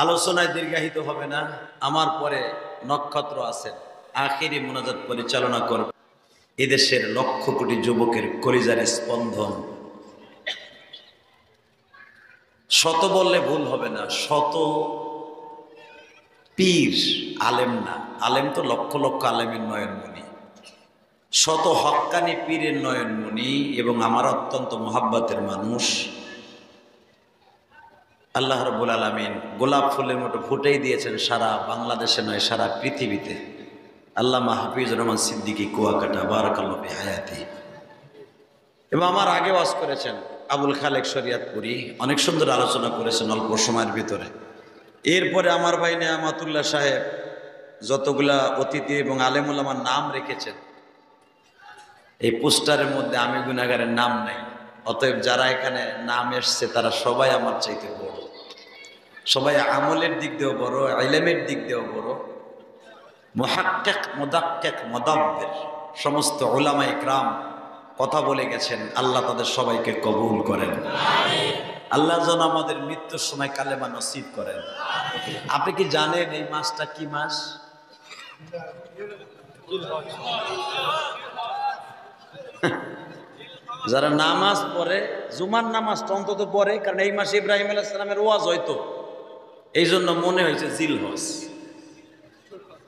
আলোচনায় দীর্ঘায়িত হবে না। আমার পরে নক্ষত্র আছেন, আখিরি মোনাজাত পরিচালনা করবে এদেশের লক্ষ কোটি যুবকের কলিজার স্পন্দন। শত বললে ভুল হবে না, শত পীর, আলেম না, আলেম তো লক্ষ লক্ষ আলেমের নয়নমণি, শত হক্কানি পীরের নয়নমণি এবং আমার অত্যন্ত মোহাব্বতের মানুষ আল্লাহ রাব্বুল আলামিন গোলাপ ফুলের মতো ফুটেই দিয়েছেন সারা বাংলাদেশে নয়, সারা পৃথিবীতে। আল্লামা হাফিজুর রহমান সিদ্দিকী কুয়াকাটা বারাকাল্লাহু ফি হায়াতি। এবং আমার আগে ওয়াজ করেছেন আবুল খালেক শরিয়াতপুরি, অনেক সুন্দর আলোচনা করেছেন অল্প সময়ের ভিতরে। এরপরে আমার ভাই নেয়ামাতুল্লাহ সাহেব যতগুলা অতিথি এবং আলেম ওলামার নাম রেখেছেন, এই পোস্টারের মধ্যে আমি গুনাহগারের নাম নাই। অতএব যারা এখানে নাম এসছে তারা সবাই আমার চাইতে বড়, সবাই আমলের দিক দিয়েও বড়, ইলমের দিক দিয়েও বড়। মুহাক্কিক, মুদাক্কিক, মুদাব্বির সমস্ত উলামা ইকরাম কথা বলে গেছেন। আল্লাহ তাদের সবাইকে কবুল করেন। আল্লাহ যেন আমাদের মৃত্যুর সময় কালেমা নসিব করেন। আপনি কি জানেন এই মাসটা কি মাস? যারা নামাজ পড়ে, জুমার নামাজটা অন্তত পড়ে, কারণ এই মাসে ইব্রাহিম আলাইহিস সালামের ওয়াজ হয়তো, এই জন্য মনে হয়েছে জিলহজ।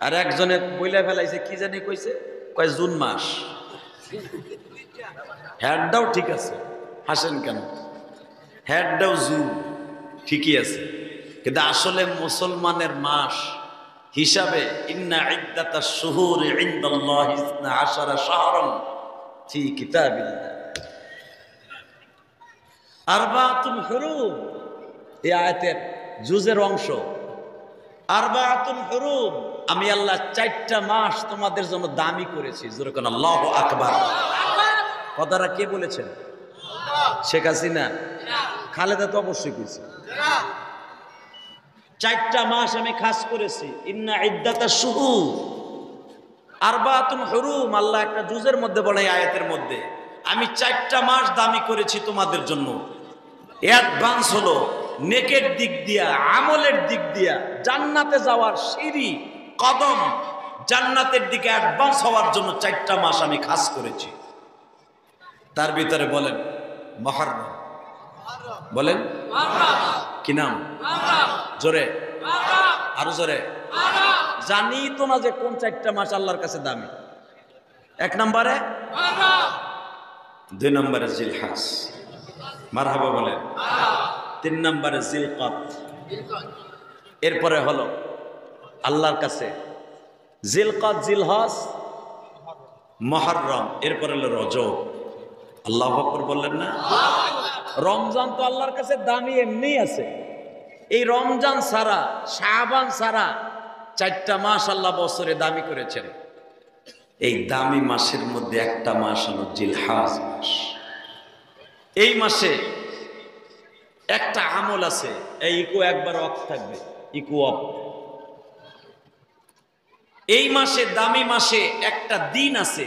আর একজনে বইলা ফেলাইছে, কি জানি কইছে, কয় জুন মাস। হেডটাও ঠিক আছে, হাসেন কেন? হেডটাও জুন ঠিকই আছে, কিন্তু আসলে মুসলমানের মাস হিসাবে ইন্না ইদ্দাতাশ শুহুরি ইনদাল্লাহি 12 শাহরান ফি কিতাবিল্লাহ আরবাতুল হুরুম। এই আয়াতের জুজের অংশ আরবাতুল হুরুম, আমি আল্লাহ 4টা মাস তোমাদের জন্য দামি করেছি। জোরে কোন আল্লাহু আকবার। কথাটা কে বলেছেন? শেখ হাসিনা? খালেদা তো অবশ্যই কইছে। 4টা মাস আমি খাস করেছি। ইন্না ইদ্দাতাশ শুহুর আরবাতুল হুরুম, আল্লাহ একটা জুজের মধ্যে বলে, এই আয়াতের মধ্যে আমি 4টা মাস দামি করেছি তোমাদের জন্য। অ্যাডভান্স হলো নেকের দিক দিয়া, আমলের দিক দিয়া, জান্নাতে যাওয়ার সিঁড়ি, কদম, জান্নাতের দিকে অ্যাডভান্স হওয়ার জন্য 4টা মাস আমি খাস করেছি। তার ভিতরে বলেন মুহররম, বলেন কি নাম? জোরে, আরো জোরে। জানি তো না যে কোন 4টা মাস আল্লাহর কাছে দামি। 1 নম্বরে, 2 নম্বরে জিলহজ, মারহাবা বলেন। 3 নম্বরে জিলকদ, এরপরে হলো আল্লাহর কাছে জিলকদ, জিলহজ, মুহররম, এরপরে হলো রজব। আল্লাহু আকবার বললেন না? রমজান তো আল্লাহর কাছে দামি এমনি আছে। এই রমজান ছাড়া, শাবান ছাড়া 4টা মাস আল্লাহ বছরে দামি করেছেন। এই দামি মাসের মধ্যে একটা মাস হলো জিলহজ মাস। এই মাসে একটা আমল আছে, এই ইকো একবার অফ থাকবে, ইকো অফ। এই মাসে, দামি মাসে একটা দিন আছে,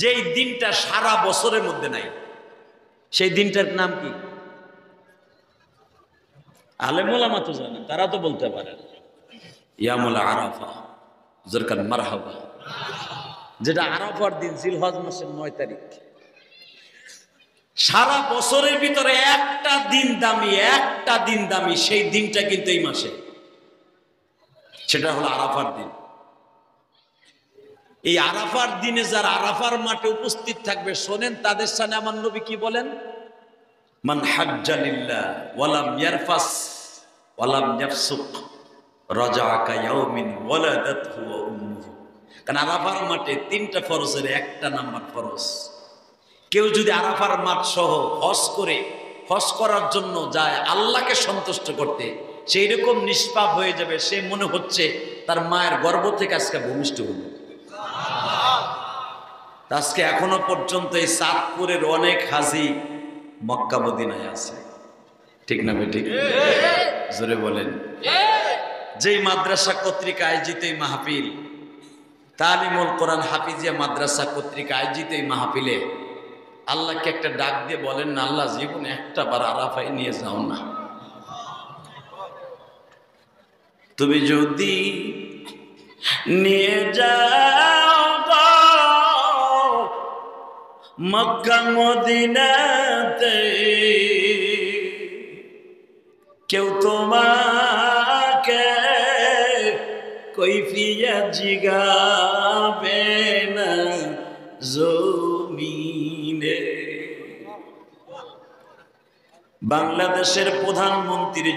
যেই দিনটা সারা বছরের মধ্যে নাই। সেই দিনটার নাম কি? আলেম ওলামা তো জানেন, তারা তো বলতে পারেন। ইয়ামুল আরাফা, জোরকান মারহাবা। যেটা আরাফার দিন, জিলহজ মাসের 9 তারিখ। সারা বছরের ভিতরে একটা দিন দামি, একটা দিন দামি, সেই দিনটা কিন্তু এই মাসে, সেটা হলো আরাফার দিন। এই আরাফার দিনে যারা আরাফার মাঠে উপস্থিত থাকবে, শোনেন তাদের সামনে আমার নবী কি বলেন? মান হাজ্জা লিল্লাহ ওয়ালাম ইয়ারফাস ওয়ালাম ইয়াফসুক রাজাআ কায়াউমিন ওয়ালাদাতহু ওয়া উম্মুহু। কারণ আরাফার মাঠে 3টা ফরজের একটা নাম্বার ফরজ। কেউ যদি আরাফার মাঠ সহ হজ করার জন্য যায় আল্লাহকে সন্তুষ্ট করতে, সেই রকম নিষ্পাপ হয়ে যাবে, সে মনে হচ্ছে তার মায়ের গর্ভ থেকে আজকে ভূমিষ্ঠ হলো। আজকে এখনো পর্যন্ত এই চাঁদপুরের অনেক হাজি মক্কা মদিনায় আছে, ঠিক না বেঠিক? জোরে বলেন। যেই মাদ্রাসা কর্তৃক আয়োজিত এই মাহফিল, তালিমুল কোরআন হাফিজিয়া মাদ্রাসা কর্তৃক আয়োজিত এই মাহফিলে আল্লাহকে একটা ডাক দিয়ে বলেন না, আল্লাহ জীবনে একটা বার আরাফায় নিয়ে যাও না। তুমি যদি নিয়ে যাও গো মক্কা মদিনাতে, কেউ তোমাকে কৈফিয়ত জিগাবে না জমিনে। বাংলাদেশের প্রধানমন্ত্রী